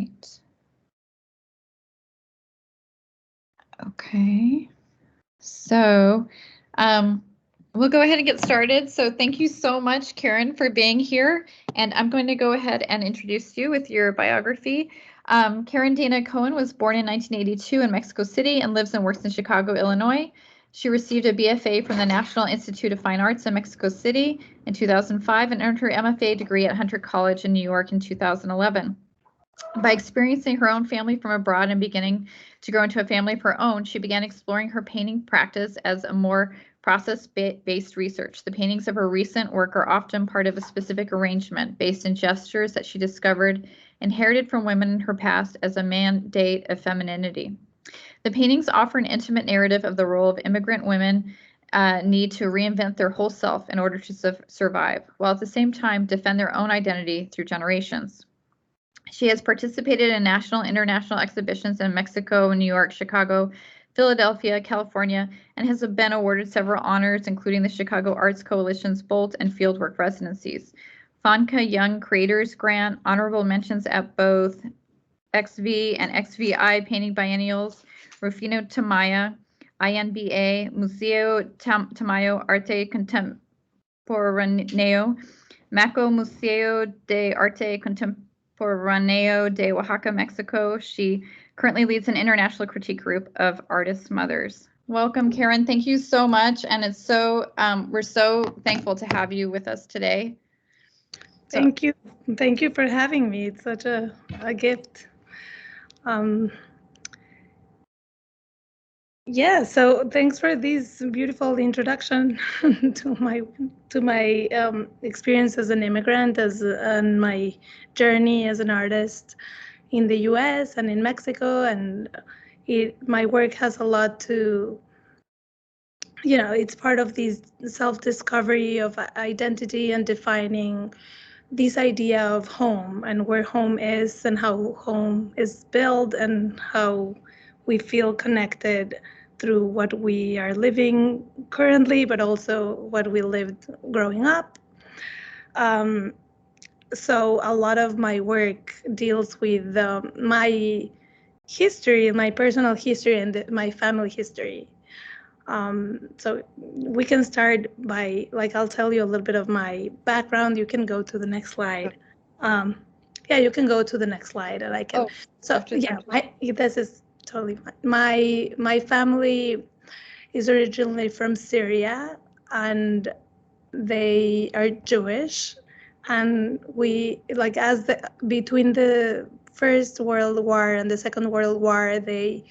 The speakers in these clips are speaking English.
right. Okay. So we'll go ahead and get started. So thank you so much, Karen, for being here. And I'm going to go ahead and introduce you with your biography. Karen Dana Cohen was born in 1982 in Mexico City and lives and works in Chicago, Illinois. She received a BFA from the National Institute of Fine Arts in Mexico City in 2005 and earned her MFA degree at Hunter College in New York in 2011. By experiencing her own family from abroad and beginning to grow into a family of her own, she began exploring her painting practice as a more process-based research. The paintings of her recent work are often part of a specific arrangement based in gestures that she discovered inherited from women in her past as a mandate of femininity. The paintings offer an intimate narrative of the role of immigrant women need to reinvent their whole self in order to survive, while at the same time defend their own identity through generations. She has participated in national and international exhibitions in Mexico, New York, Chicago, Philadelphia, California, and has been awarded several honors, including the Chicago Arts Coalition's Bolt and Fieldwork residencies. Fonka Young Creators Grant, honorable mentions at both XV and XVI Painting Biennials, Rufino Tamayo, INBA, Museo Tamayo Arte Contemporáneo, Maco Museo de Arte Contemporáneo de Oaxaca, Mexico. She currently leads an international critique group of artist mothers. Welcome, Karen. Thank you so much. And it's so, we're so thankful to have you with us today. Thank you. Thank you for having me. It's such a gift. Yeah, so thanks for this beautiful introduction to my experience as an immigrant, and my journey as an artist in the U.S. and in Mexico, and my work has a lot to, it's part of this self-discovery of identity and defining this idea of home and where home is and how home is built and how we feel connected through what we are living currently, but also what we lived growing up. So a lot of my work deals with my history, my personal history, and my family history. So we can start by, I'll tell you a little bit of my background. You can go to the next slide. Yeah, you can go to the next slide, and I can. Oh, so yeah, this is totally fine. My family is originally from Syria, and they are Jewish, and we between the First World War and the Second World War, they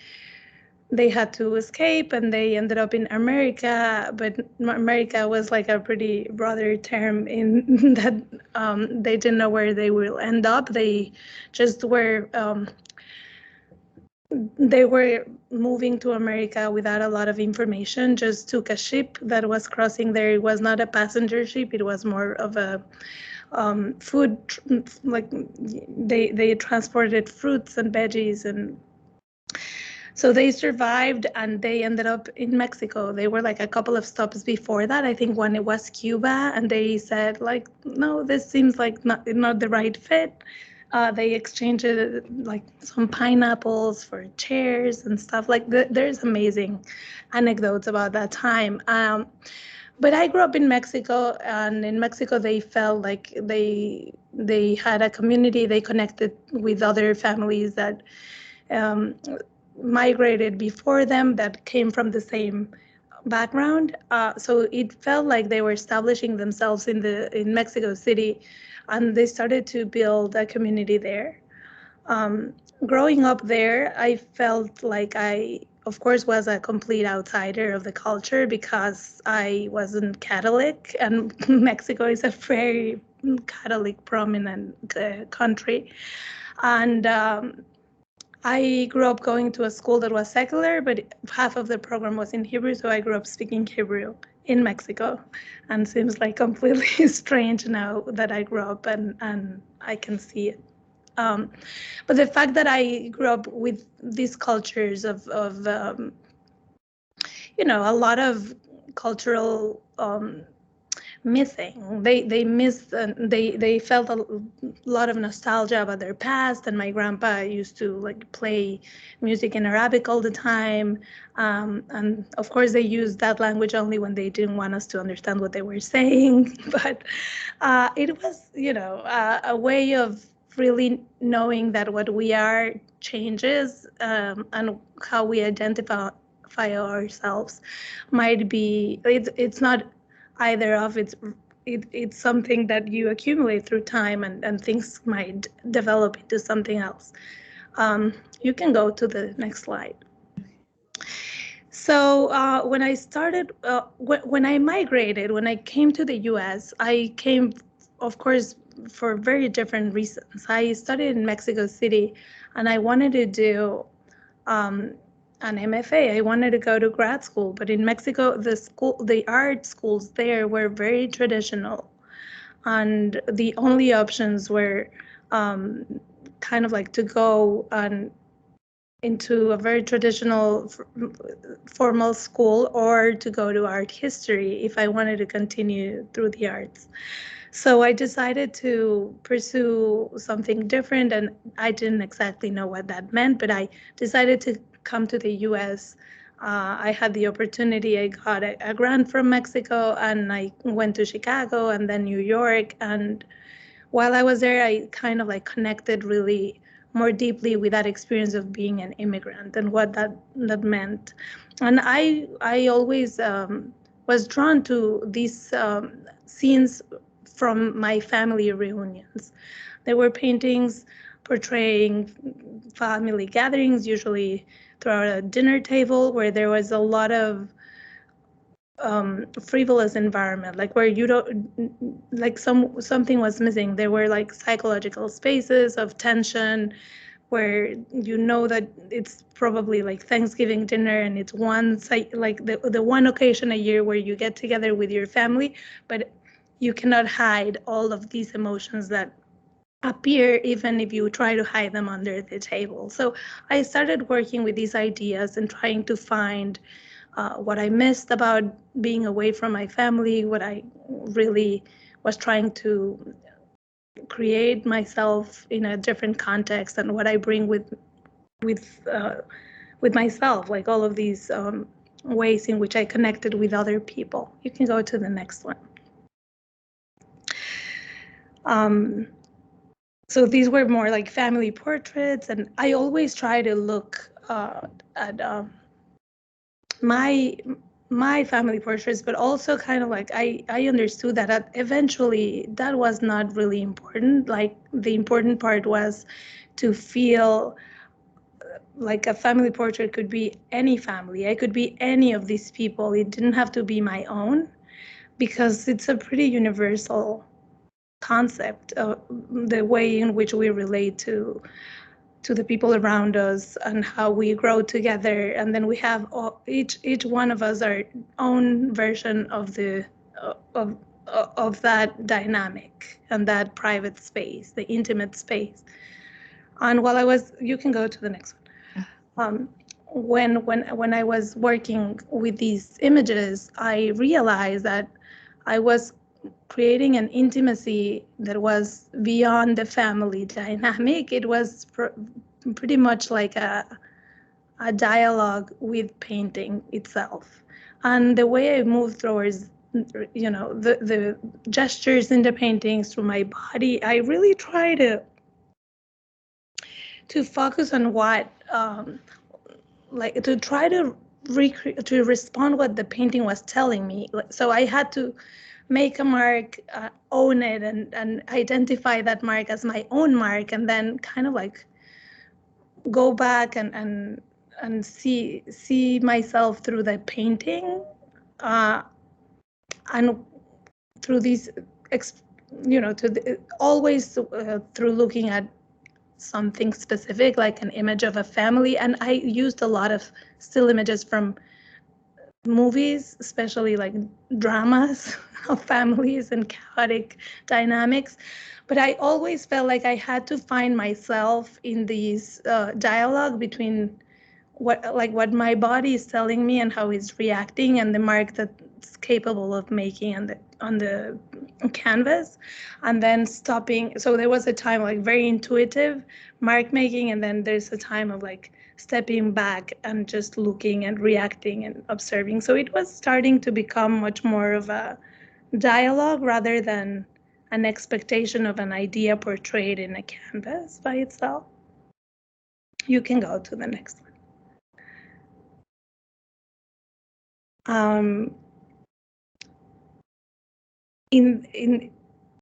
had to escape and they ended up in America, but America was like a pretty broader term in that they didn't know where they will end up. They just were moving to America without a lot of information, just took a ship that was crossing there. It was not a passenger ship, it was more of a food, like they transported fruits and veggies, and so they survived and they ended up in Mexico. They were like a couple of stops before that. I think when it was Cuba, and they said like, no, this seems like not the right fit. They exchanged like some pineapples for chairs and stuff. Like there's amazing anecdotes about that time. But I grew up in Mexico, and in Mexico they felt like they had a community. They connected with other families that migrated before them that came from the same background. So it felt like they were establishing themselves in Mexico City, and they started to build a community there. Growing up there, I felt like I, of course, was a complete outsider of the culture because I wasn't Catholic, and Mexico is a very Catholic prominent country. And I grew up going to a school that was secular, but half of the program was in Hebrew, so I grew up speaking Hebrew in Mexico, and seems like completely strange now that I grew up and I can see it. But the fact that I grew up with these cultures of a lot of cultural missing. They missed. They felt a lot of nostalgia about their past. And my grandpa used to like play music in Arabic all the time. And of course, they used that language only when they didn't want us to understand what they were saying. But it was, a way of really knowing that what we are changes, and how we identify ourselves might be. It's not either of. It's something that you accumulate through time, and things might develop into something else. You can go to the next slide. So when I started, when I migrated, when I came to the US, I came, of course, for very different reasons. I studied in Mexico City, and I wanted to do an MFA. I wanted to go to grad school, but in Mexico, the art schools there were very traditional, and the only options were kind of like to go into a very traditional formal school, or to go to art history if I wanted to continue through the arts. So I decided to pursue something different, and I didn't exactly know what that meant, but I decided to come to the US. I had the opportunity. I got a grant from Mexico, and I went to Chicago and then New York. And while I was there, I kind of like connected really more deeply with that experience of being an immigrant and what that meant. And I always was drawn to these scenes from my family reunions. There were paintings portraying family gatherings, usually throughout a dinner table, where there was a lot of frivolous environment, like where you don't, like something was missing. There were like psychological spaces of tension, where that it's probably like Thanksgiving dinner, and it's like the one occasion a year where you get together with your family, but you cannot hide all of these emotions that appear even if you try to hide them under the table. So I started working with these ideas and trying to find what I missed about being away from my family, what I really was trying to create myself in a different context, and what I bring with myself, like all of these ways in which I connected with other people. You can go to the next one. So these were more like family portraits, and I always try to look at my family portraits, but also kind of like I understood that eventually that was not really important. Like the important part was to feel like a family portrait could be any family. I could be any of these people. It didn't have to be my own, because it's a pretty universal concept, the way in which we relate to the people around us and how we grow together. And then we have each one of us our own version of the of that dynamic and that private space, the intimate space. And you can go to the next one. When I was working with these images, I realized that I was creating an intimacy that was beyond the family dynamic. It was pretty much like a dialogue with painting itself. And the way I moved towards, the gestures in the paintings through my body, I really try to focus on what, like to try to respond what the painting was telling me. So I had to make a mark, own it, and identify that mark as my own mark, and then kind of like go back and see myself through the painting, and through these, always through looking at something specific, like an image of a family. And I used a lot of still images from movies, especially like dramas of families and chaotic dynamics. But I always felt like I had to find myself in these dialogue between what my body is telling me and how it's reacting, and the mark that's capable of making on the canvas, and then stopping. So there was a time like very intuitive mark making, and then there's a time of like stepping back and just looking and reacting and observing. So it was starting to become much more of a dialogue rather than an expectation of an idea portrayed in a canvas by itself. You can go to the next one. In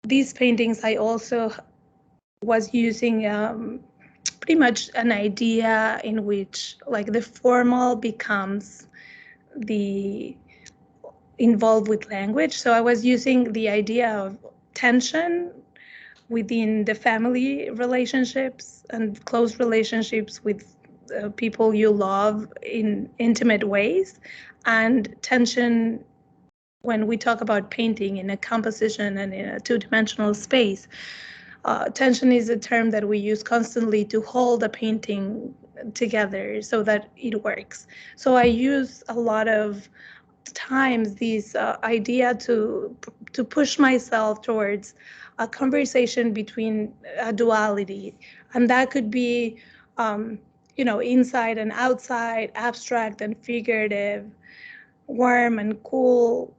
these paintings, I also was using pretty much an idea in which like the formal becomes the involved with language. So I was using the idea of tension within the family relationships and close relationships with people you love in intimate ways, and tension when we talk about painting in a composition and in a two-dimensional space. Tension is a term that we use constantly to hold a painting together so that it works. So I use a lot of times this idea to push myself towards a conversation between a duality, and that could be inside and outside, abstract and figurative, warm and cool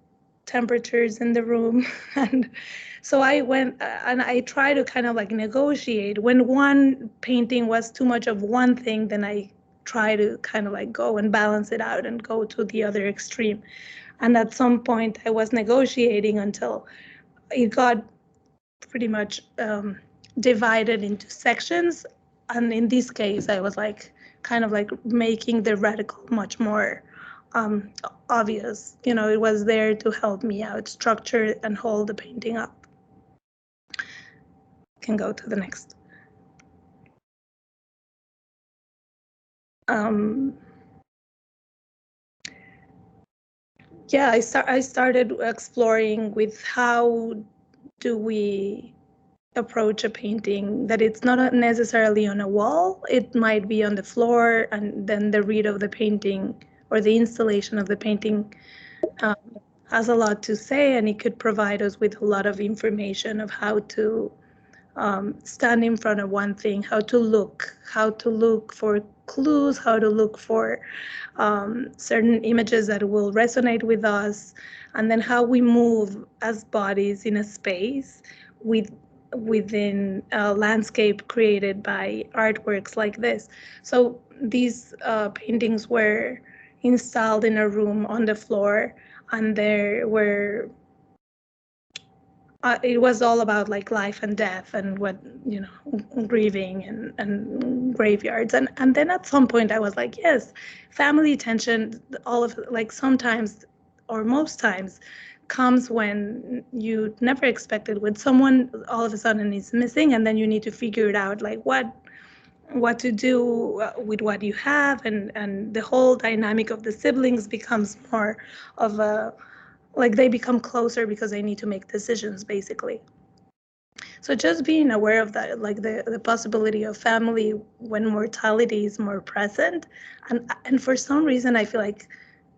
temperatures in the room. And so I went and I tried to kind of like negotiate. When one painting was too much of one thing, then I try to kind of like go and balance it out and go to the other extreme. And at some point I was negotiating until it got pretty much divided into sections. And in this case, I was like kind of like making the radical much more obvious. It was there to help me out, structure and hold the painting up. Can go to the next. Yeah, I started exploring with how do we approach a painting that it's not necessarily on a wall. It might be on the floor, and then the read of the painting or the installation of the painting has a lot to say, and it could provide us with a lot of information of how to stand in front of one thing, how to look for clues, how to look for certain images that will resonate with us, and then how we move as bodies in a space within a landscape created by artworks like this. So these paintings were installed in a room on the floor, and there were it was all about like life and death and what, grieving and graveyards. And then at some point I was like, yes, family tension, all of like sometimes or most times comes when you never expected, when someone all of a sudden is missing, and then you need to figure it out, like what to do with what you have, and the whole dynamic of the siblings becomes more of a, like they become closer because they need to make decisions basically. So just being aware of that, like the possibility of family when mortality is more present. And for some reason I feel like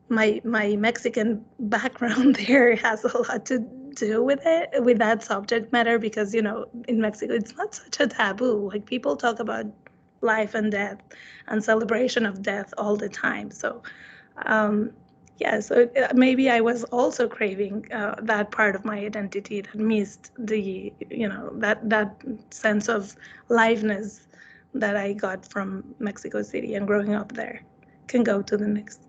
my Mexican background there has a lot to do with it, with that subject matter, because in Mexico it's not such a taboo. Like people talk about life and death and celebration of death all the time. So yeah, so maybe I was also craving that part of my identity that missed the, that sense of liveness that I got from Mexico City and growing up there. Can go to the next.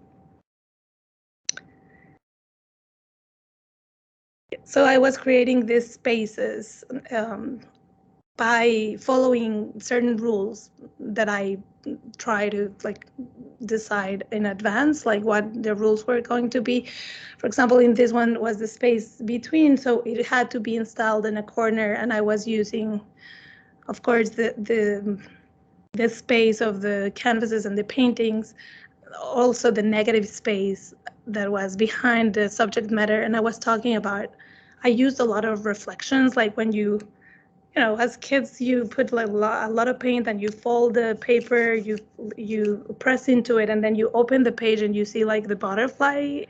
So I was creating these spaces by following certain rules that I try to like decide in advance, like what the rules were going to be. For example, in this one was the space between, so it had to be installed in a corner, and I was using, of course, the space of the canvases and the paintings, also the negative space that was behind the subject matter. And I was talking about, I used a lot of reflections, like when you as kids, you put like a lot of paint and you fold the paper, you press into it, and then you open the page and you see like the butterfly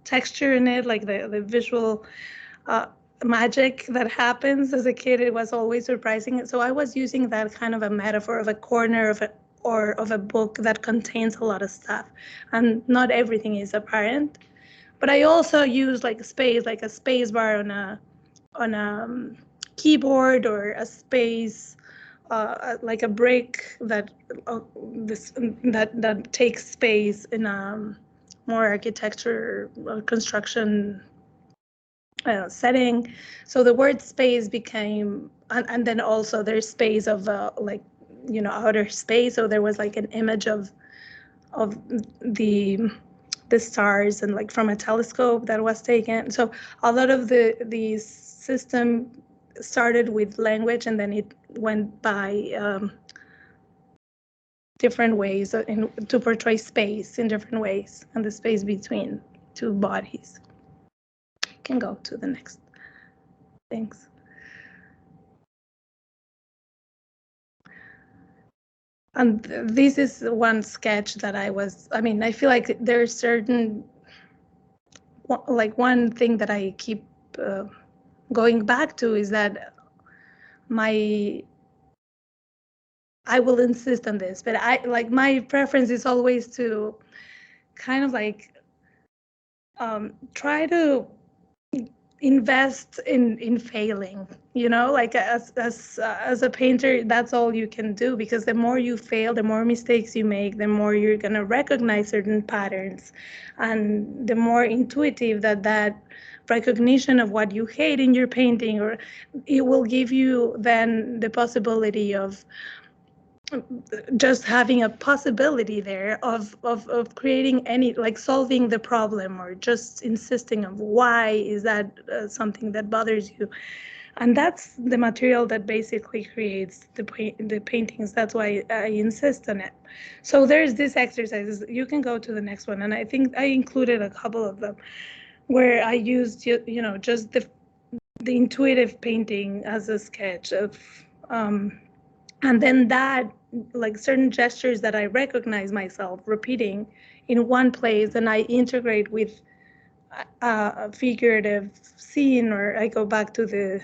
texture in it, like the visual magic that happens. As a kid, it was always surprising. So I was using that kind of a metaphor of a corner of a book that contains a lot of stuff, and not everything is apparent. But I also use like a space bar on a keyboard, or a space like a brick that that takes space in a more architecture or construction setting. So the word space became, and then also there's space of like outer space. So there was like an image of the stars, and like from a telescope that was taken. So a lot of the system started with language, and then it went by different ways to portray space in different ways, and the space between two bodies. You can go to the next. Thanks. And this is one sketch that I feel like there's certain, like one thing that I keep going back to is that I will insist on this, but my preference is always to kind of like try to invest in failing, like as a painter, that's all you can do, because the more you fail, the more mistakes you make, the more you're going to recognize certain patterns, and the more intuitive that recognition of what you hate in your painting, or it will give you then the possibility of just having a possibility there of creating any, like solving the problem, or just insisting of why is that something that bothers you. And that's the material that basically creates the paintings. That's why I insist on it. So there's this exercises. You can go to the next one, and I think I included a couple of them where I used just the intuitive painting as a sketch of and then that, like certain gestures that I recognize myself repeating in one place, and I integrate with a figurative scene, or I go back to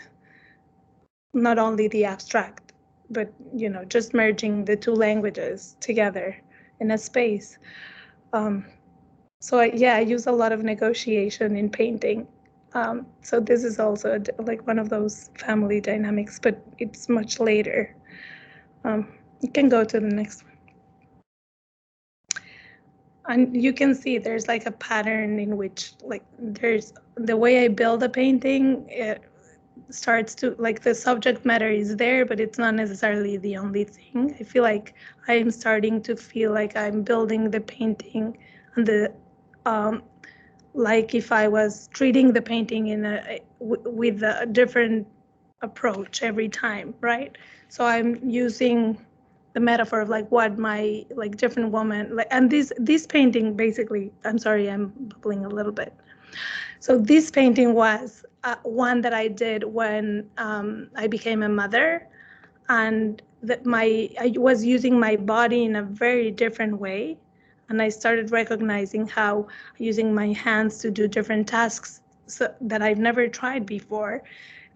not only the abstract, but just merging the two languages together in a space. So I use a lot of negotiation in painting. So this is also like one of those family dynamics, but it's much later. You can go to the next one. And you can see there's like a pattern in which, like, there's the way I build a painting, it starts to, like, the subject matter is there, but it's not necessarily the only thing. I feel like I'm starting to feel like I'm building the painting, and like if I was treating the painting with a different approach every time, right? So I'm using the metaphor of like what my different woman, like, and this painting basically, I'm sorry, I'm bubbling a little bit. So this painting was one that I did when I became a mother, and I was using my body in a very different way, and I started recognizing how using my hands to do different tasks that I've never tried before,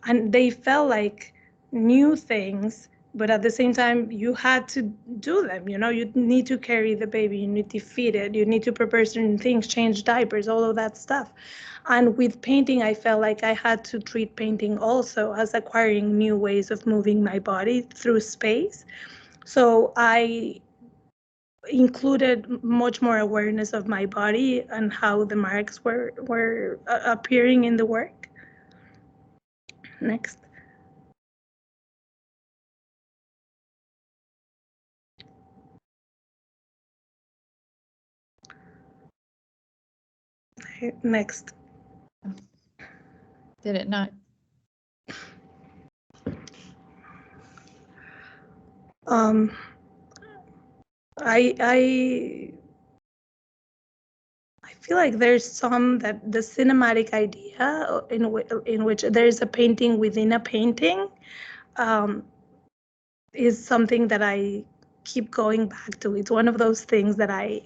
and they felt like new things, but at the same time you had to do them. You need to carry the baby, you need to feed it, you need to prepare certain things, change diapers, all of that stuff. And with painting, I felt like I had to treat painting also as acquiring new ways of moving my body through space. So I included much more awareness of my body and how the marks were appearing in the work. Next. Next. Did it not? I feel like there's some that the cinematic idea in which there's a painting within a painting is something that I keep going back to. It's one of those things that I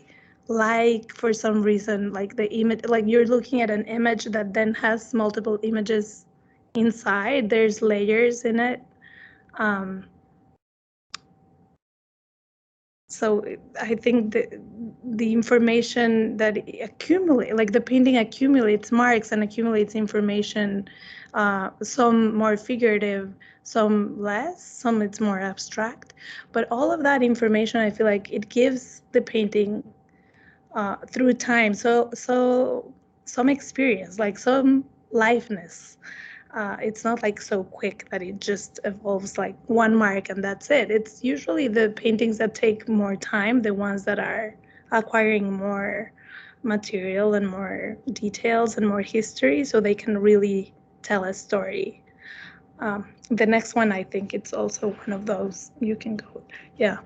like for some reason, like the image, like you're looking at an image that then has multiple images inside. There's layers in it. So I think the information that accumulate, like the painting accumulates marks and accumulates information, some more figurative, some less, some it's more abstract. But all of that information, I feel like it gives the painting through time. So some experience, like some liveness. It's not like so quick that it just evolves like one mark and that's it. It's usually the paintings that take more time, the ones that are acquiring more material and more details and more history, so they can really tell a story. The next one, I think it's also one of those. You can go, yeah.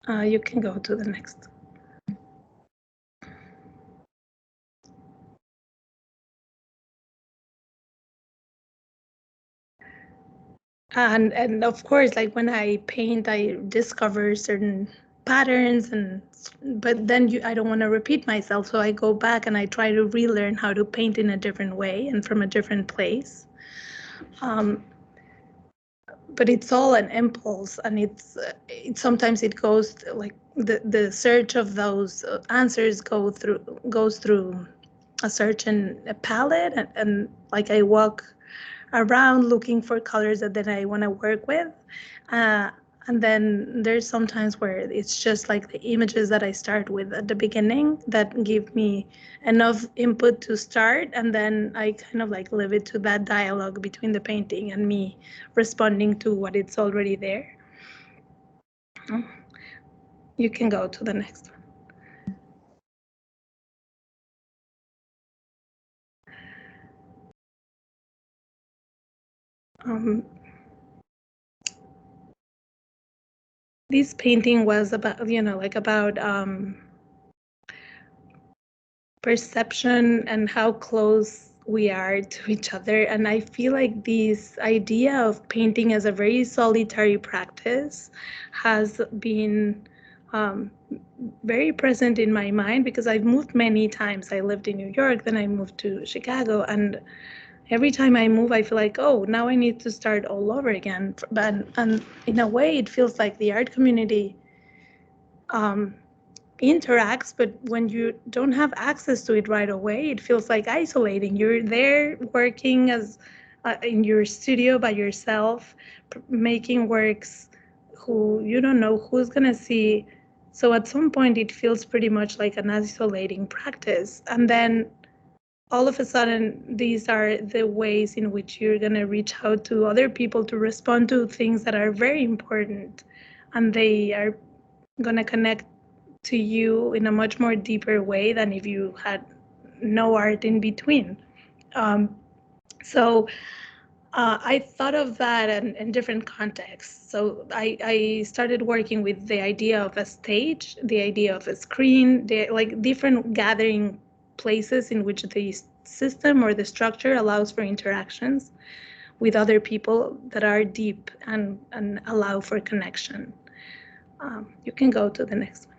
You can go to the next. And of course, like when I paint, I discover certain patterns, but then I don't want to repeat myself, so I go back and I try to relearn how to paint in a different way and from a different place. But it's all an impulse, and it's sometimes it goes like the search of those answers goes through a search in a palette, and like I walk around looking for colors that then I want to work with. And then there's sometimes where it's just like the images that I start with at the beginning that give me enough input to start, and then I kind of like leave it to that dialogue between the painting and me responding to what it's already there. You can go to the next one. This painting was about, about perception and how close we are to each other. And I feel like this idea of painting as a very solitary practice has been very present in my mind, because I've moved many times. I lived in New York, then I moved to Chicago, and every time I move, I feel like, oh, now I need to start all over again. And in a way, it feels like the art community interacts, but when you don't have access to it right away, it feels like isolating. You're there working as in your studio by yourself, making works who you don't know who's gonna see. So at some point, it feels pretty much like an isolating practice. And then all of a sudden, these are the ways in which you're gonna reach out to other people to respond to things that are very important, and they are gonna connect to you in a much more deeper way than if you had no art in between. So I thought of that in different contexts. So I started working with the idea of a stage, the idea of a screen, like different gathering places in which the system or the structure allows for interactions with other people that are deep and allow for connection. You can go to the next one.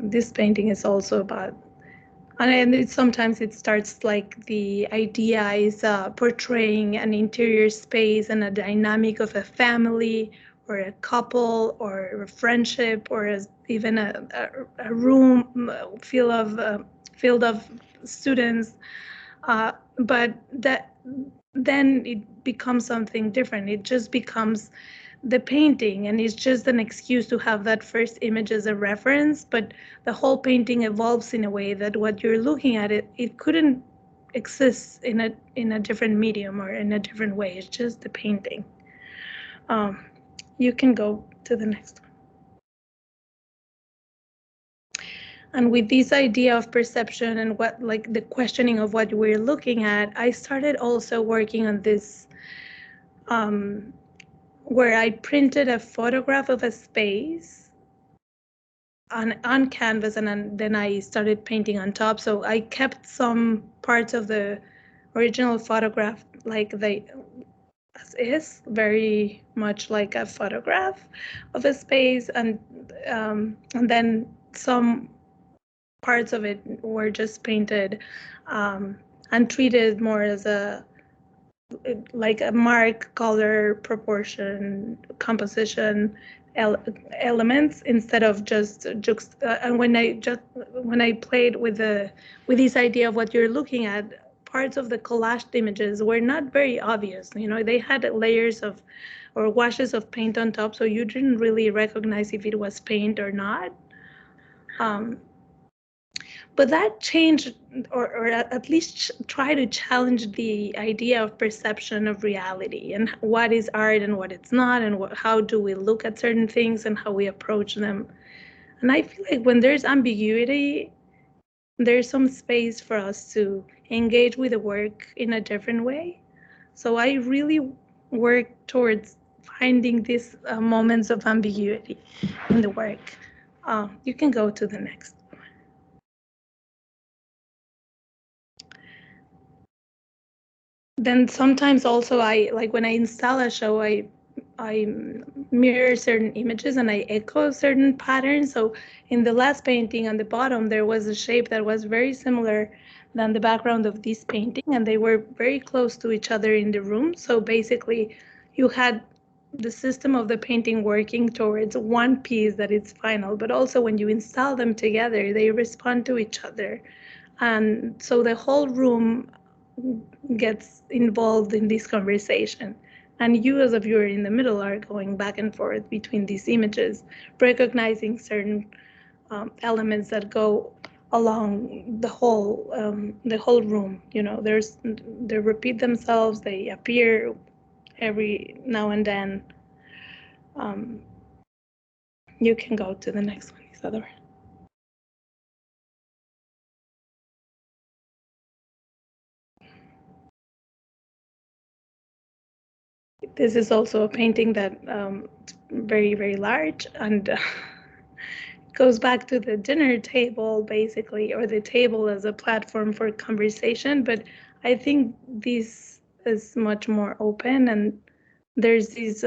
This painting is also about, and sometimes it starts like the idea is portraying an interior space and a dynamic of a family or a couple or a friendship, or even a room filled of students. But that then it becomes something different. It just becomes the painting, and it's just an excuse to have that first image as a reference, but the whole painting evolves in a way that what you're looking at, it couldn't exist in a different medium or in a different way. It's just the painting. You can go to the next one. And with this idea of perception and what, like the questioning of what we're looking at, I started also working on this where I printed a photograph of a space on canvas, and then I started painting on top. So I kept some parts of the original photograph like they as is, very much like a photograph of a space, and then some parts of it were just painted and treated more as a like a mark, color, proportion, composition elements instead of just and when I played with this idea of what you're looking at, parts of the collaged images were not very obvious. You know, they had layers of or washes of paint on top, so you didn't really recognize if it was paint or not. But that changed, or at least try to challenge the idea of perception of reality and what is art and what it's not, and how do we look at certain things and how we approach them. And I feel like when there's ambiguity, there's some space for us to engage with the work in a different way. So I really work towards finding these moments of ambiguity in the work. You can go to the next. Then sometimes also I, like when I install a show, I mirror certain images and I echo certain patterns. So in the last painting on the bottom, there was a shape that was very similar than the background of this painting, and they were very close to each other in the room. So basically you had the system of the painting working towards one piece that is final, but also when you install them together, they respond to each other. And so the whole room gets involved in this conversation. And you as a viewer in the middle are going back and forth between these images, recognizing certain elements that go along the whole room. You know, they repeat themselves, they appear every now and then. You can go to the next one, Isadora. This is also a painting that very, very large, and goes back to the dinner table, basically, or the table as a platform for conversation. But I think this is much more open, and there's these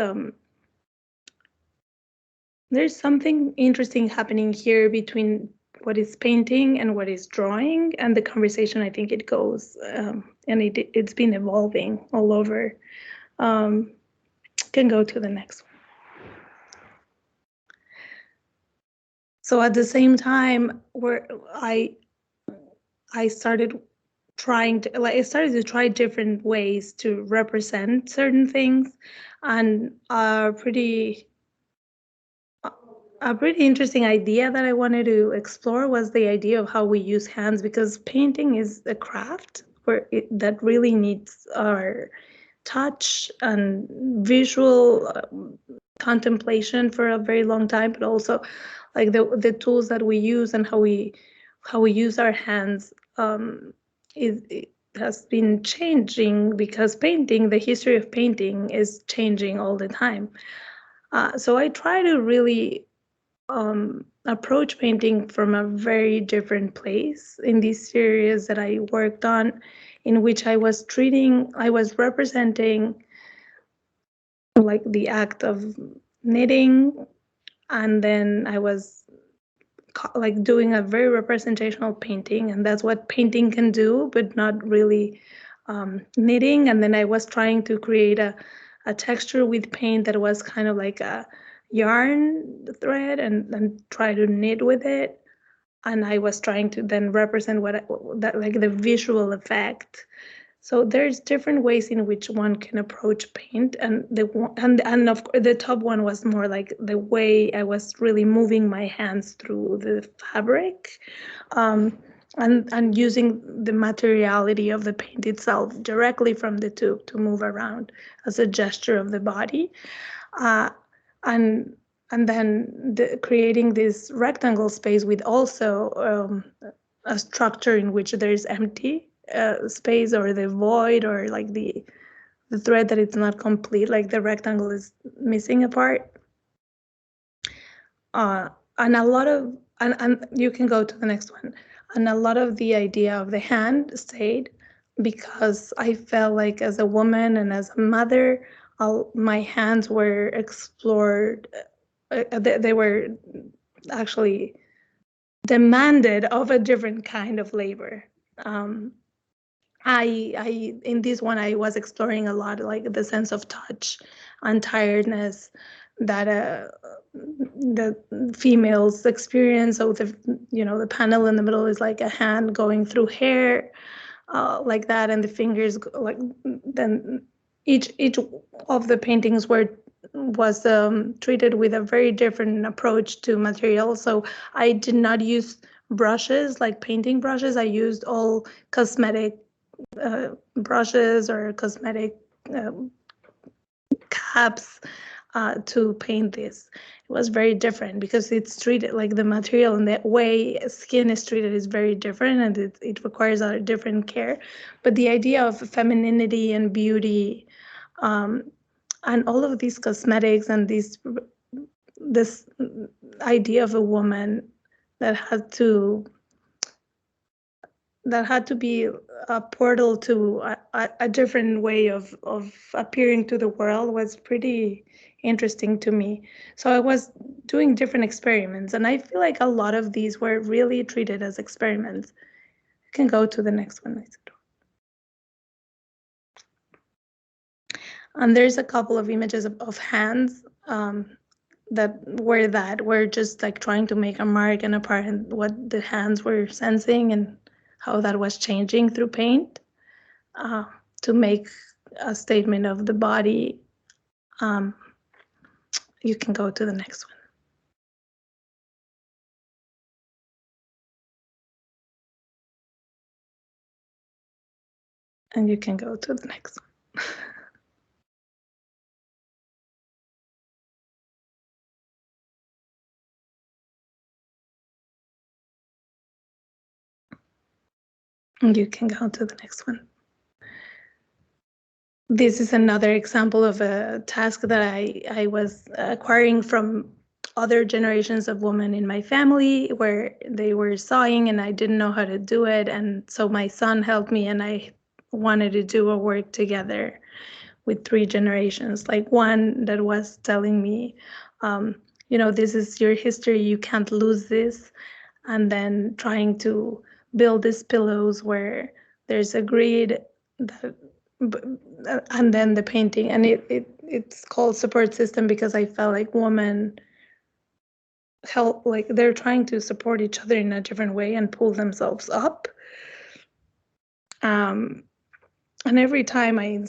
there's something interesting happening here between what is painting and what is drawing, and the conversation, I think it goes, and it's been evolving all over. Can go to the next one. So at the same time, where I started trying to, like, I started to try different ways to represent certain things, and a pretty interesting idea that I wanted to explore was the idea of how we use hands, because painting is a craft that really needs our touch and visual contemplation for a very long time, but also like the tools that we use and how we use our hands it has been changing, because the history of painting is changing all the time. So I try to really approach painting from a very different place in this series that I worked on, in which I was representing like the act of knitting, and then I was like doing a very representational painting, and that's what painting can do, but not really knitting. And then I was trying to create a texture with paint that was kind of like a yarn thread, and try to knit with it. And I was trying to then represent like the visual effect. So there's different ways in which one can approach paint, and of course the top one was more like the way I was really moving my hands through the fabric, and using the materiality of the paint itself directly from the tube to move around as a gesture of the body. and then creating this rectangle space with also a structure in which there is empty space, or the void, or like the thread that it's not complete, like the rectangle is missing a part. And a lot of, and you can go to the next one. And a lot of the idea of the hand stayed, because I felt like as a woman and as a mother, my hands were explored. They were actually demanded of a different kind of labor. I in this one I was exploring a lot, like the sense of touch and tiredness that the females experience. So the panel in the middle is like a hand going through hair, like that, and the fingers like then each of the paintings was treated with a very different approach to material. So I did not use brushes like painting brushes. I used all cosmetic brushes or cosmetic caps to paint this. It was very different because it's treated like the material and the way skin is treated is very different, and it requires a different care. But the idea of femininity and beauty, and all of these cosmetics and this idea of a woman that had to be a portal to a different way of appearing to the world was pretty interesting to me. So I was doing different experiments, and I feel like a lot of these were really treated as experiments. You can go to the next one. And there's a couple of images of hands that were just like trying to make a mark and a part, and what the hands were sensing and how that was changing through paint to make a statement of the body. You can go to the next one. And you can go to the next one. And you can go to the next one. This is another example of a task that I was acquiring from other generations of women in my family, where they were sewing and I didn't know how to do it. And so my son helped me, and I wanted to do a work together with 3 generations. Like one that was telling me, this is your history, you can't lose this. And then trying to build these pillows where there's a grid that, and then the painting, and it's called support system because I felt like women help, like they're trying to support each other in a different way and pull themselves up. And every time I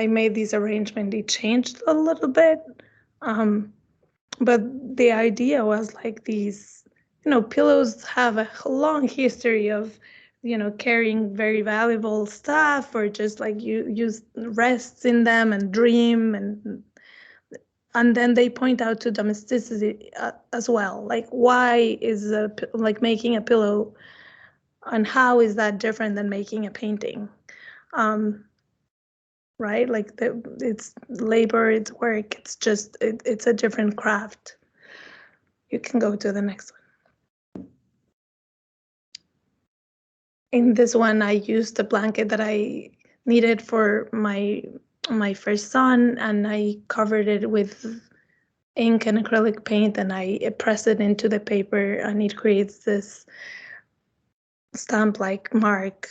made this arrangement, it changed a little bit. But the idea was like these, pillows have a long history of, carrying very valuable stuff, or just like you use rests in them and dream, and then they point out to domesticity as well. Like, why is like making a pillow, and how is that different than making a painting? Right? Like it's labor, it's work, it's a different craft. You can go to the next one. In this one, I used the blanket that I needed for my first son, and I covered it with ink and acrylic paint, and I press it into the paper, and it creates this stamp-like mark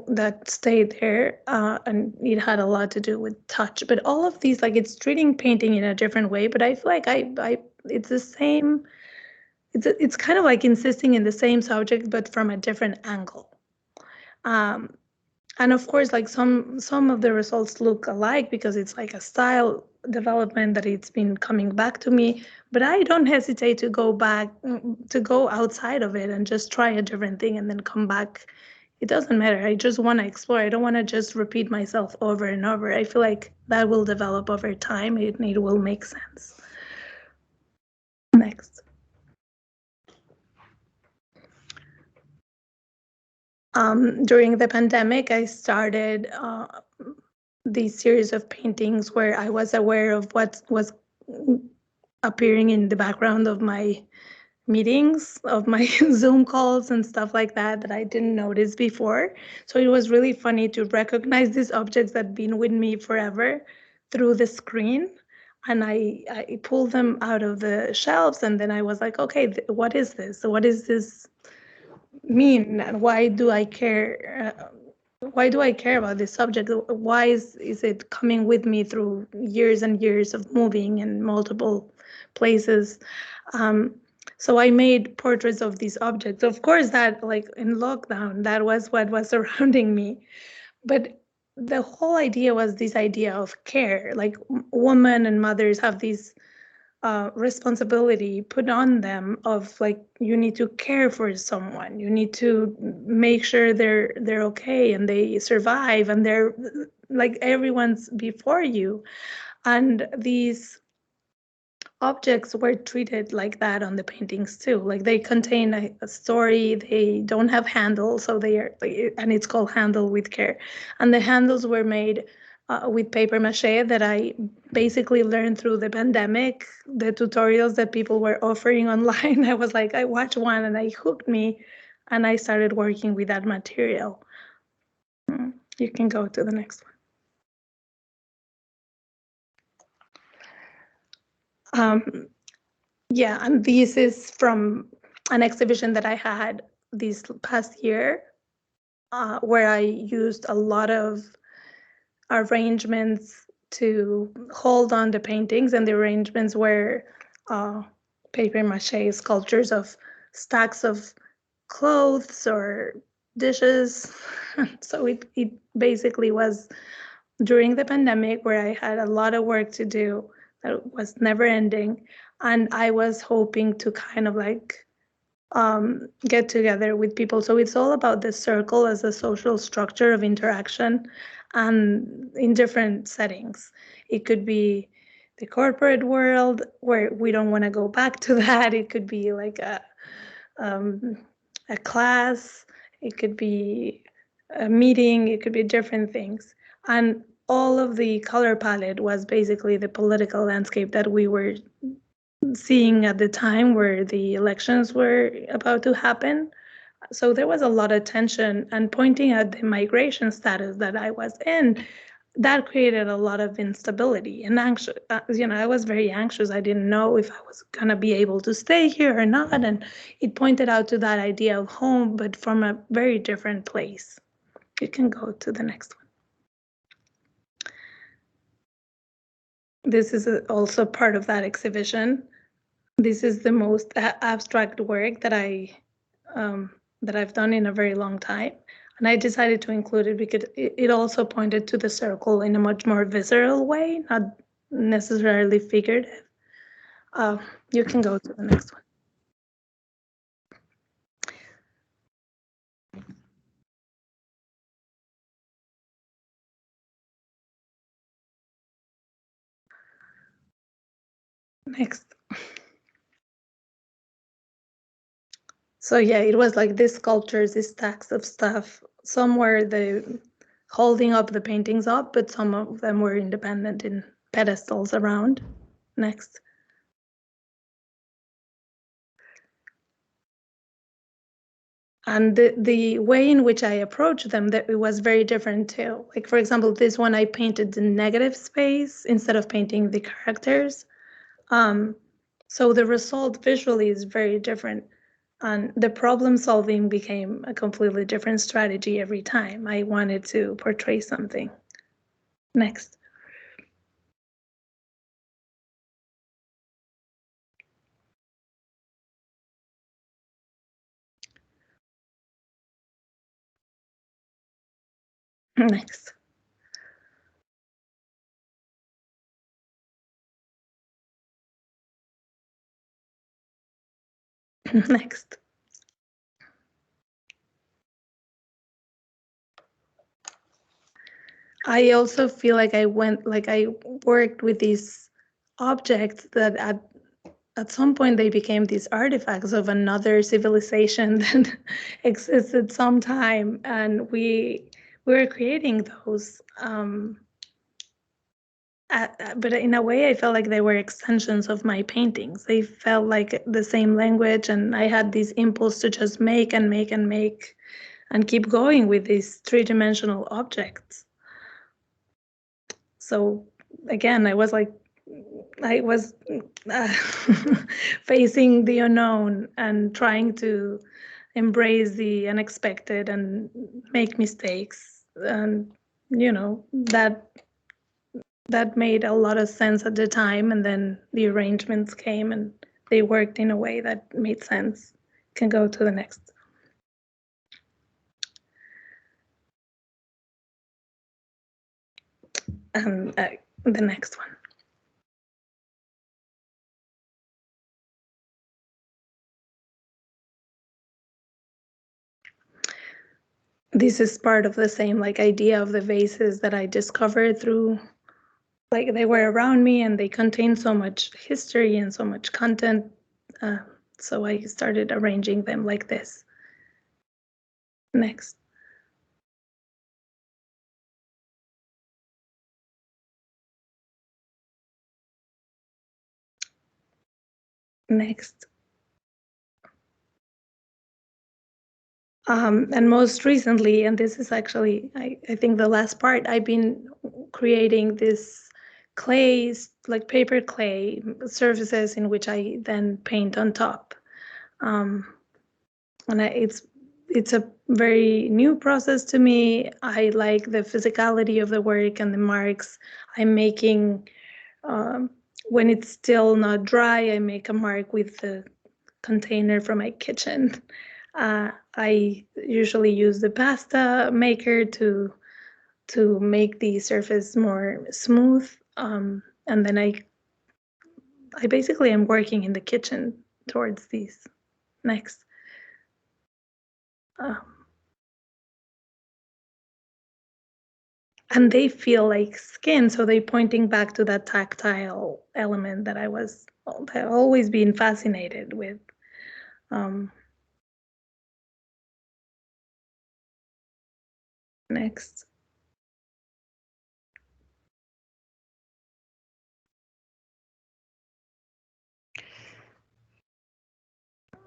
that stayed there, and it had a lot to do with touch. But all of these, like, it's treating painting in a different way, but I feel like it's the same. It's kind of like insisting in the same subject, but from a different angle. And of course, like some of the results look alike because it's like a style development that it's been coming back to me. But I don't hesitate to go outside of it and just try a different thing and then come back. It doesn't matter. I just want to explore. I don't want to just repeat myself over and over. I feel like that will develop over time. It will make sense. Next. During the pandemic, I started these series of paintings where I was aware of what was appearing in the background of my meetings, of my Zoom calls and stuff like that, that I didn't notice before. So it was really funny to recognize these objects that have been with me forever through the screen. And I pulled them out of the shelves, and then I was like, okay, what is this? What does this mean? Why do I care? Why do I care about this subject? Why is it coming with me through years and years of moving in multiple places? So I made portraits of these objects. Of course, that, like in lockdown, that was what was surrounding me. But the whole idea was this idea of care. Like women and mothers have these responsibility put on them of, like, you need to care for someone, you need to make sure they're okay and they survive, and they're like everyone's before you. And these objects were treated like that on the paintings too. Like they contain a story, they don't have handles, so they are, and it's called Handle with Care. And the handles were made with paper mache that I basically learned through the pandemic, the tutorials that people were offering online. I was like, I watched one and it hooked me, and I started working with that material. You can go to the next one. Yeah, and this is from an exhibition that I had this past year, where I used a lot of arrangements to hold on the paintings, and the arrangements were paper mache sculptures of stacks of clothes or dishes. So it basically was during the pandemic where I had a lot of work to do that was never ending. And I was hoping to kind of like get together with people. So it's all about the circle as a social structure of interaction, and in different settings. It could be the corporate world where we don't want to go back to that. It could be like a class. It could be a meeting. It could be different things. And all of the color palette was basically the political landscape that we were seeing at the time where the elections were about to happen. So there was a lot of tension, and pointing at the migration status that I was in, that created a lot of instability and anxious. I was very anxious. I didn't know if I was going to be able to stay here or not. And it pointed out to that idea of home, but from a very different place. You can go to the next one. This is also part of that exhibition. This is the most abstract work that I've done in a very long time, and I decided to include it because it also pointed to the circle in a much more visceral way, not necessarily figurative. You can go to the next one. Next. So yeah, it was like these sculptures, these stacks of stuff. Some were the holding up the paintings up, but some of them were independent in pedestals around. Next. And the way in which I approached them, that it was very different too. Like, for example, this one, I painted the negative space instead of painting the characters. So the result visually is very different. And the problem solving became a completely different strategy every time I wanted to portray something. Next. Next. Next. I also feel like I worked with these objects that at some point they became these artifacts of another civilization that existed sometime, and we were creating those. But in a way, I felt like they were extensions of my paintings. They felt like the same language, and I had this impulse to just make and make and make and keep going with these three-dimensional objects. So again, I was facing the unknown and trying to embrace the unexpected and make mistakes. And, that made a lot of sense at the time. And then the arrangements came and they worked in a way that made sense. Can go to the next. And the next one. This is part of the same idea of the vases that I discovered through, they were around me and they contained so much history and so much content. So I started arranging them like this. Next. Next. And most recently, and this is actually, I think the last part, I've been creating this clays, paper clay surfaces in which I then paint on top. And it's a very new process to me. I like the physicality of the work and the marks I'm making. When it's still not dry, I make a mark with the container from my kitchen. I usually use the pasta maker to make the surface more smooth. And then I basically am working in the kitchen towards these. Next. And they feel like skin, so they're pointing back to that tactile element that I've always been fascinated with. Next.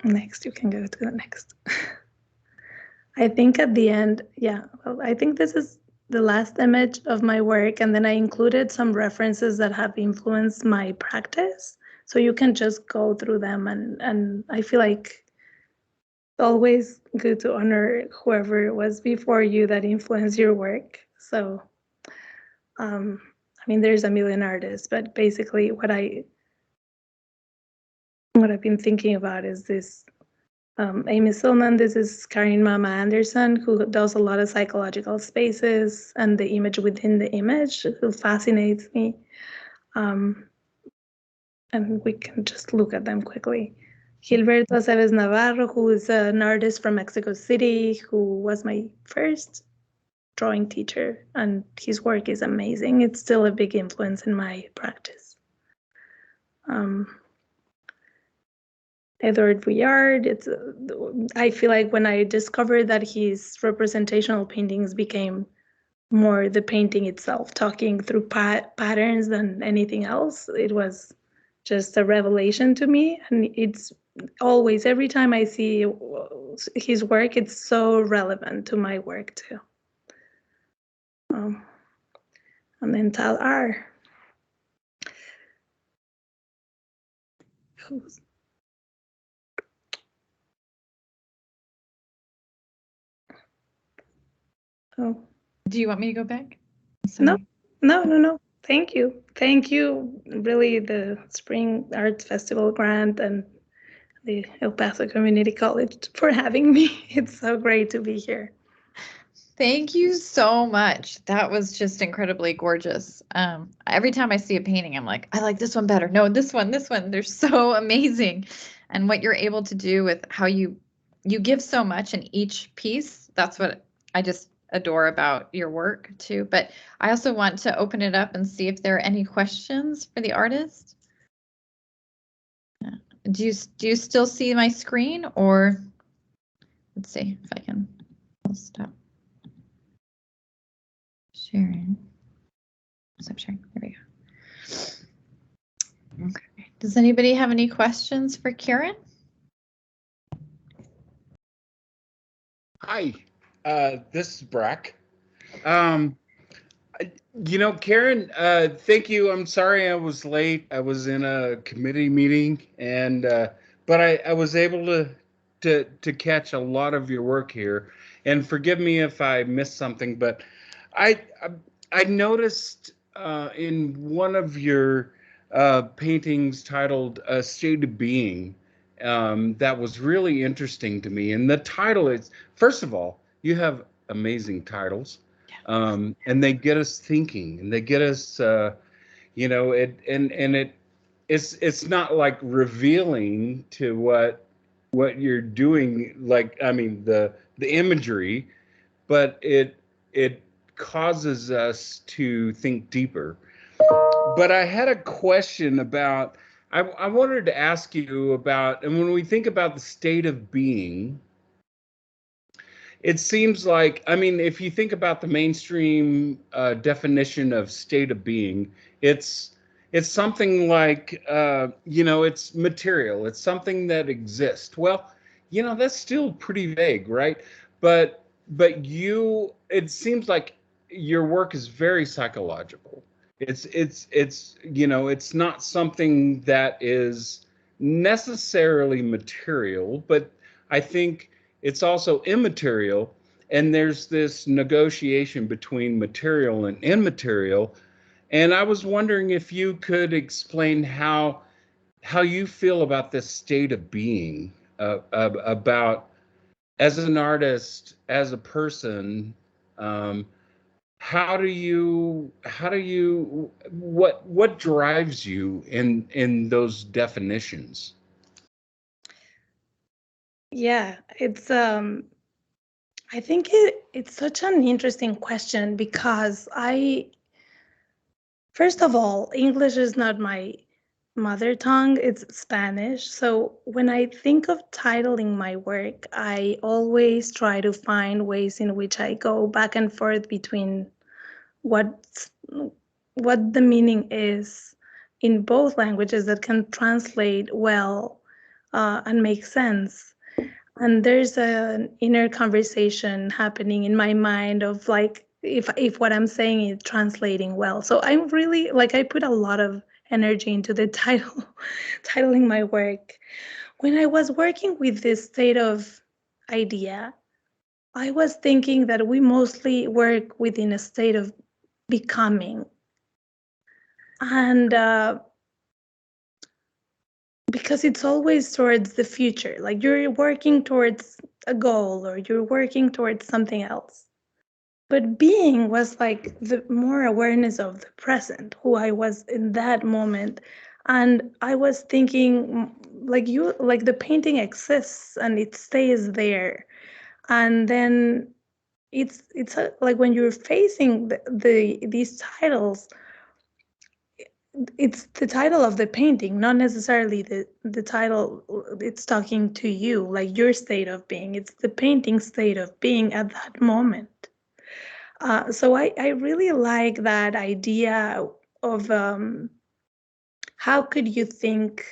Next, you can go to the next. I think at the end, I think this is the last image of my work, and then I included some references that have influenced my practice. So you can just go through them, and I feel like it's always good to honor whoever was before you that influenced your work. So, there's a million artists, but basically what I've been thinking about is this. Amy Silman, this is Karin Mama Anderson, who does a lot of psychological spaces and the image within the image, who fascinates me. And we can just look at them quickly. Gilberto Aceves Navarro, who is an artist from Mexico City, who was my first drawing teacher, and his work is amazing. It's still a big influence in my practice. Edward Vuillard, I feel like when I discovered that his representational paintings became more the painting itself, talking through patterns than anything else, it was just a revelation to me. And it's always, every time I see his work, it's so relevant to my work too. And then Tal R. Oh. Do you want me to go back? No. Thank you. Really, the Spring Arts Festival grant and the El Paso Community College for having me. It's so great to be here. Thank you so much. That was just incredibly gorgeous. Every time I see a painting, I'm like, I like this one better. No, this one. They're so amazing. And what you're able to do with how you give so much in each piece, that's what I just adore about your work too. But I also want to open it up and see if there are any questions for the artist. Yeah. do you still see my screen, or let's see if I can, I'll stop sharing. Stop sharing, there we go. Okay, does anybody have any questions for Karen? Hi, this is Brack. Karen, thank you. I'm sorry I was late. I was in a committee meeting, and but I was able to catch a lot of your work here. And forgive me if I missed something, but I I noticed in one of your paintings titled "A State of Being." That was really interesting to me. And the title is, first of all, you have amazing titles. And they get us thinking, and they get us, it's not like revealing to what you're doing, like, I mean, the imagery, but it causes us to think deeper. But I had a question about, I wanted to ask you about, and when we think about the state of being, it seems like, I mean, if you think about the mainstream definition of state of being, it's something like, it's material. It's something that exists. Well, that's still pretty vague, right? But it seems like your work is very psychological. It's not something that is necessarily material, but I think it's also immaterial, and there's this negotiation between material and immaterial. And I was wondering if you could explain how you feel about this state of being, about, as an artist, as a person, what drives you in those definitions? Yeah, it's I think it's such an interesting question because first of all, English is not my mother tongue, it's Spanish. So when I think of titling my work, I always try to find ways in which I go back and forth between what the meaning is in both languages that can translate well and make sense. And there's an inner conversation happening in my mind of like, if what I'm saying is translating well. So I'm really like, I put a lot of energy into the titling my work. When I was working with this state of idea, I was thinking that we mostly work within a state of becoming. And because it's always towards the future, like you're working towards a goal or you're working towards something else. But being was like the more awareness of the present, who I was in that moment. And I was thinking, like the painting exists and it stays there. And then like when you're facing these titles, it's the title of the painting, not necessarily the title it's talking to you, like your state of being. It's the painting state of being at that moment. So I really like that idea of how could you think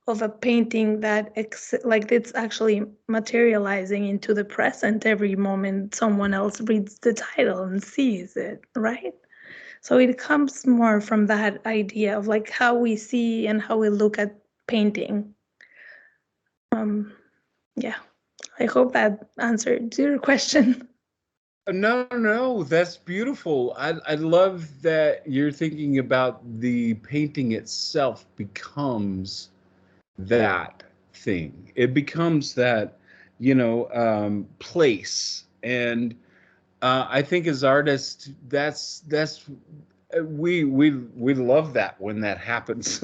of a painting that like it's actually materializing into the present every moment someone else reads the title and sees it, right? So it comes more from that idea of like how we see and how we look at painting. Yeah, I hope that answered your question. No, that's beautiful. I love that you're thinking about the painting itself becomes that thing. It becomes that, place. And I think as artists, that's we love that when that happens,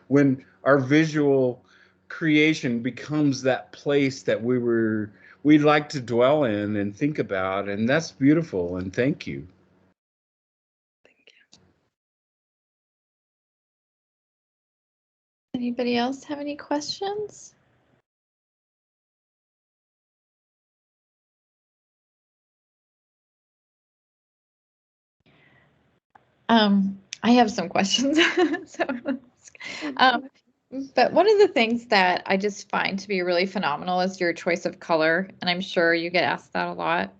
when our visual creation becomes that place that we'd like to dwell in and think about, and that's beautiful. And thank you. Anybody else have any questions? I have some questions. So, but one of the things that I just find to be really phenomenal is your choice of color, and I'm sure you get asked that a lot.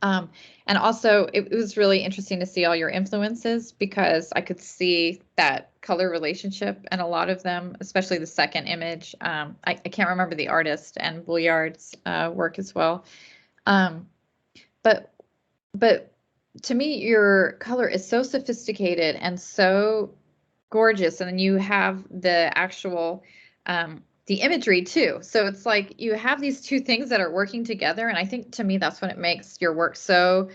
And also, it was really interesting to see all your influences because I could see that color relationship and a lot of them, especially the second image. I can't remember the artist and Bouillard's work as well. But to me, your color is so sophisticated and so gorgeous, and then you have the actual the imagery too. So it's like you have these two things that are working together, and I think to me that's what it makes your work so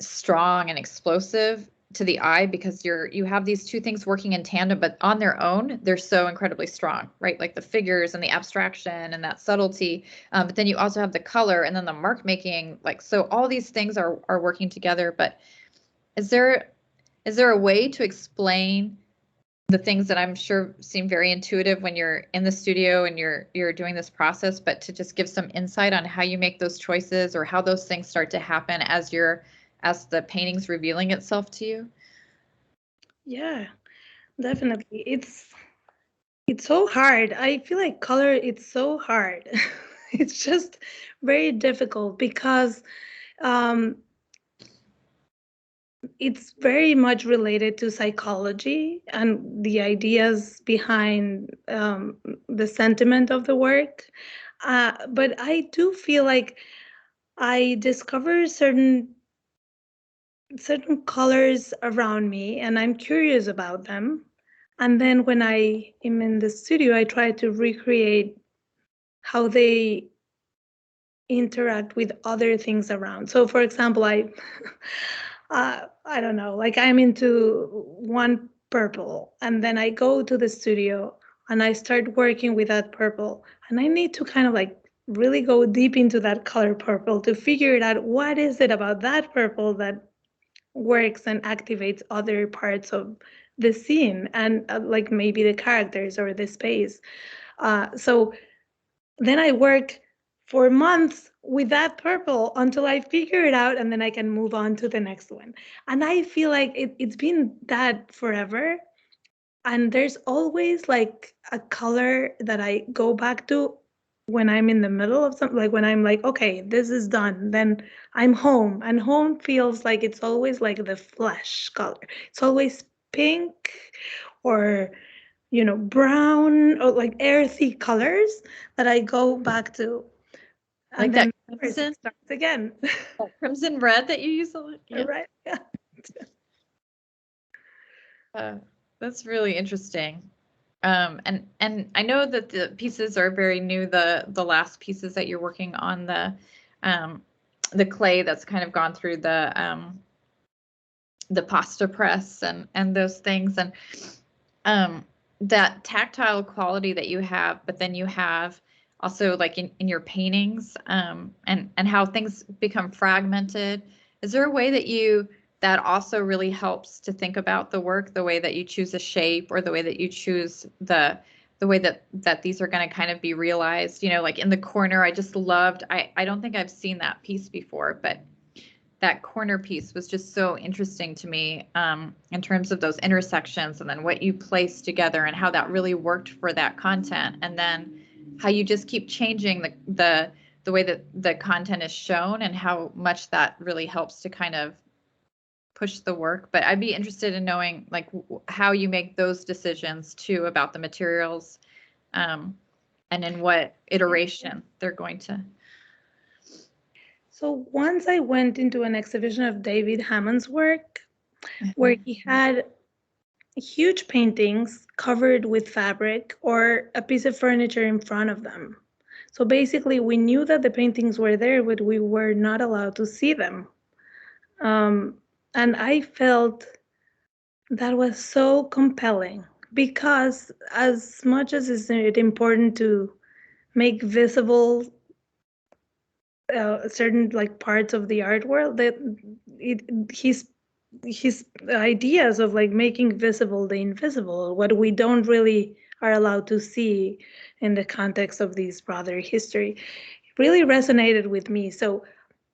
strong and explosive to the eye, because you have these two things working in tandem, but on their own they're so incredibly strong, right? Like the figures and the abstraction and that subtlety, but then you also have the color and then the mark making, like, so all these things are working together. But is there a way to explain the things that I'm sure seem very intuitive when you're in the studio and you're doing this process, but to just give some insight on how you make those choices or how those things start to happen as the painting's revealing itself to you? Yeah, definitely. It's so hard. I feel like color, it's so hard. It's just very difficult because it's very much related to psychology and the ideas behind the sentiment of the work. But I do feel like I discover certain colors around me and I'm curious about them. And then when I am in the studio, I try to recreate how they interact with other things around. So for example, I don't know, like I'm into one purple and then I go to the studio and I start working with that purple, and I need to kind of like really go deep into that color purple to figure it out. What is it about that purple that works and activates other parts of the scene and like maybe the characters or the space. So then I work for months with that purple until I figure it out, and then I can move on to the next one. And I feel like it's been that forever. And there's always like a color that I go back to when I'm in the middle of something, like when I'm like, okay, this is done, then I'm home. And home feels like it's always like the flesh color. It's always pink or, you know, brown or like earthy colors that I go back to. Like And then that crimson? it starts again. That crimson red that you use a lot? Yeah. Right. Yeah. That's really interesting. And I know that the pieces are very new. The last pieces that you're working on, the clay that's kind of gone through the pasta press and those things, and that tactile quality that you have, but then you have also like in your paintings, and how things become fragmented. Is there a way that also really helps to think about the work, the way that you choose a shape or the way that you choose the way that these are going to kind of be realized? You know, like in the corner, I just loved, I don't think I've seen that piece before, but that corner piece was just so interesting to me, in terms of those intersections and then what you placed together and how that really worked for that content, and then how you just keep changing the way that the content is shown and how much that really helps to kind of push the work. But I'd be interested in knowing like how you make those decisions too about the materials, and in what iteration they're going to. So once I went into an exhibition of David Hammond's work, where he had huge paintings covered with fabric or a piece of furniture in front of them. So basically, we knew that the paintings were there, but we were not allowed to see them. And I felt that was so compelling because as much as it's important to make visible certain like parts of the art world, that his ideas of like making visible the invisible, what we don't really are allowed to see in the context of this broader history. It really resonated with me. So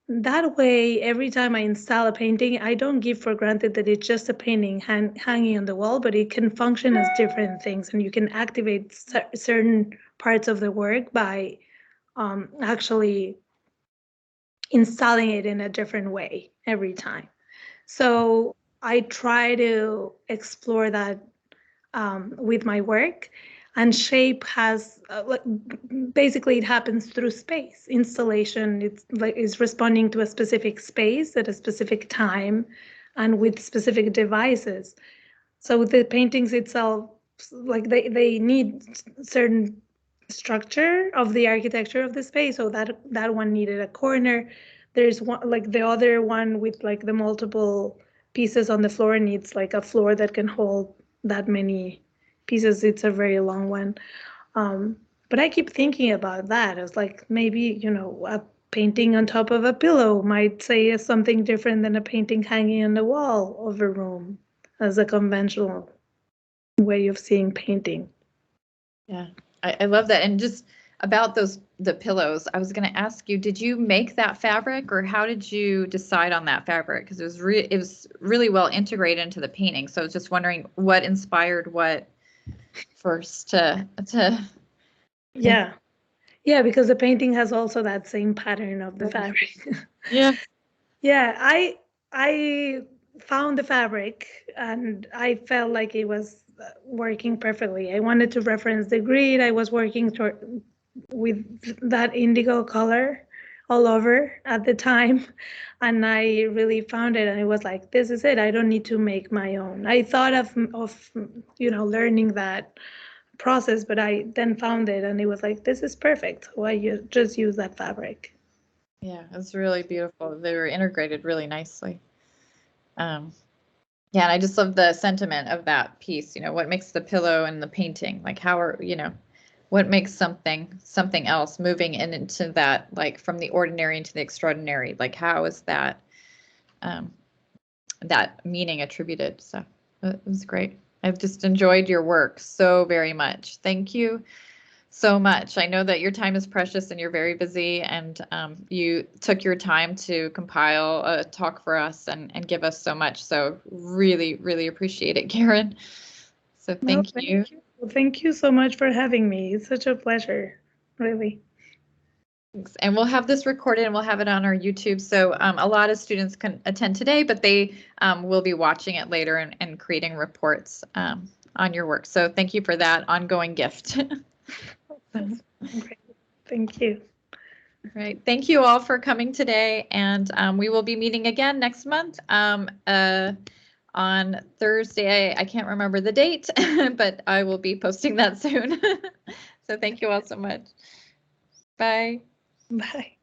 that way, every time I install a painting, I don't give for granted that it's just a painting hanging on the wall, but it can function as different things, and you can activate certain parts of the work by actually installing it in a different way every time. So I try to explore that with my work. And shape has basically it happens through space installation. It's like is responding to a specific space at a specific time and with specific devices. So the paintings itself, like they need certain structure of the architecture of the space. So that one needed a corner. There's one like the other one with like the multiple pieces on the floor needs like a floor that can hold that many pieces. It's a very long one. But I keep thinking about that. It's like maybe, a painting on top of a pillow might say something different than a painting hanging on the wall of a room as a conventional way of seeing painting. Yeah, I love that. And just about the pillows, I was going to ask you, did you make that fabric, or how did you decide on that fabric? Because it was really well integrated into the painting. So I was just wondering what inspired what first to Yeah. Yeah, because the painting has also that same pattern of the fabric. Yeah. Yeah, I found the fabric and I felt like it was working perfectly. I wanted to reference the grid. I was working with that indigo color all over at the time, and I really found it, and it was like, this is it. I don't need to make my own. I thought of learning that process, but I then found it, and it was like, this is perfect. Why just use that fabric? Yeah, it's really beautiful. They were integrated really nicely. Yeah, and I just love the sentiment of that piece. What makes the pillow and the painting, like what makes something else moving into that, like from the ordinary into the extraordinary? Like how is that that meaning attributed? So it was great. I've just enjoyed your work so very much. Thank you so much. I know that your time is precious and you're very busy, and you took your time to compile a talk for us and give us so much. So really, really appreciate it, Karen. So thank you. Well, thank you so much for having me. It's such a pleasure, really. Thanks. And we'll have this recorded and we'll have it on our YouTube. So a lot of students can attend today, but they will be watching it later and creating reports on your work. So thank you for that ongoing gift. Great. Thank you. All right. Thank you all for coming today. And we will be meeting again next month on Thursday. I can't remember the date, but I will be posting that soon. So thank you all so much. Bye. Bye.